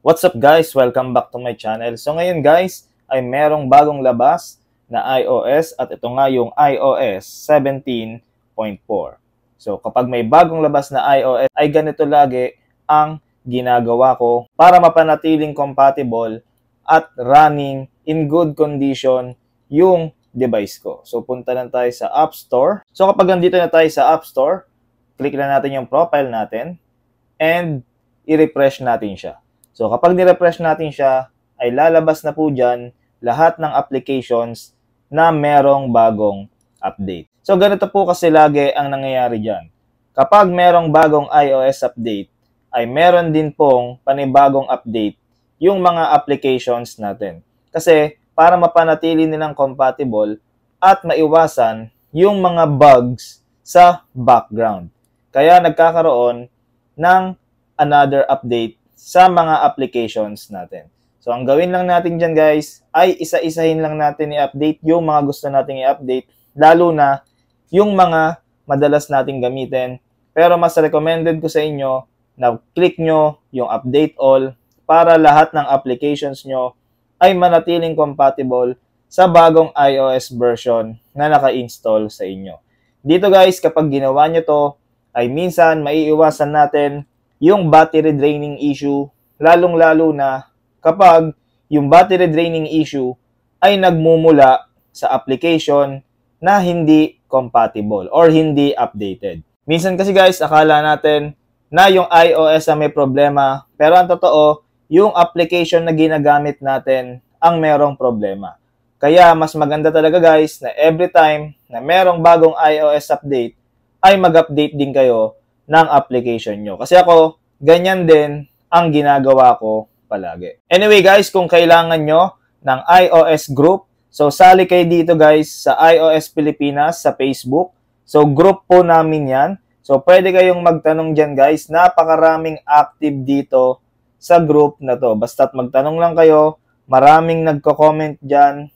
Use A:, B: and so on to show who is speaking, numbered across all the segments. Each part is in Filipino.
A: What's up guys? Welcome back to my channel. So ngayon guys, ay merong bagong labas na iOS at ito nga yung iOS 17.4. So kapag may bagong labas na iOS ay ganito lagi ang ginagawa ko para mapanatiling compatible at running in good condition yung device ko. So punta lang tayo sa App Store. So kapag nandito na tayo sa App Store, click na natin yung profile natin and i-refresh natin siya. So kapag ni-refresh natin siya, ay lalabas na po dyan lahat ng applications na merong bagong update. So ganito po kasi lagi ang nangyayari dyan. Kapag merong bagong iOS update, ay meron din pong panibagong update yung mga applications natin. Kasi para mapanatili nilang compatible at maiwasan yung mga bugs sa background. Kaya nagkakaroon ng another update sa mga applications natin. So, ang gawin lang natin dyan guys, ay isa-isahin lang natin i-update yung mga gusto nating i-update, lalo na yung mga madalas nating gamitin. Pero mas recommended ko sa inyo na click nyo yung update all para lahat ng applications nyo ay manatiling compatible sa bagong iOS version na naka-install sa inyo. Dito guys, kapag ginawa nyo to, ay minsan maiiwasan natin yung battery draining issue, lalong-lalo na kapag yung battery draining issue ay nagmumula sa application na hindi compatible or hindi updated. Minsan kasi guys, akala natin na yung iOS ang may problema, pero ang totoo, yung application na ginagamit natin ang merong problema. Kaya mas maganda talaga guys na every time na merong bagong iOS update, ay mag-update din kayo ng application nyo. Kasi ako, ganyan din ang ginagawa ko palagi. Anyway guys, kung kailangan nyo ng iOS group, so sali kayo dito guys sa iOS Pilipinas sa Facebook. So group po namin yan. So pwede kayong magtanong dyan guys. Napakaraming active dito sa group na to. Basta't magtanong lang kayo. Maraming nagko-comment dyan.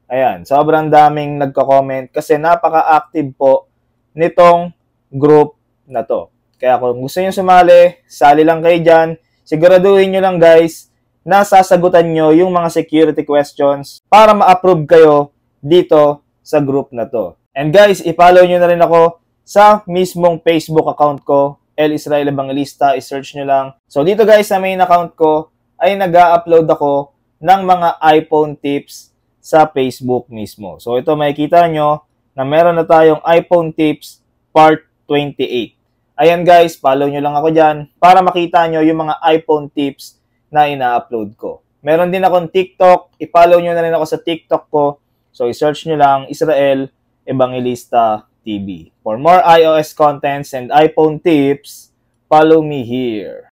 A: Ayan, sobrang daming nagko-comment kasi napaka-active po nitong group na to. Kaya kung gusto nyo sumali, sali lang kayo dyan. Siguraduhin nyo lang guys na sasagutan nyo yung mga security questions para ma-approve kayo dito sa group na to. And guys, i-follow nyo na rin ako sa mismong Facebook account ko, El Israel Evangelista. I-search nyo lang. So dito guys, sa main account ko ay nag-upload ako ng mga iPhone tips sa Facebook mismo. So ito makikita nyo na meron na tayong iPhone Tips Part 28. Ayan guys, follow nyo lang ako dyan para makita nyo yung mga iPhone tips na ina-upload ko. Meron din akong TikTok, i-follow nyo na rin ako sa TikTok ko. So i-search nyo lang Israel Evangelista TV. For more iOS contents and iPhone tips, follow me here.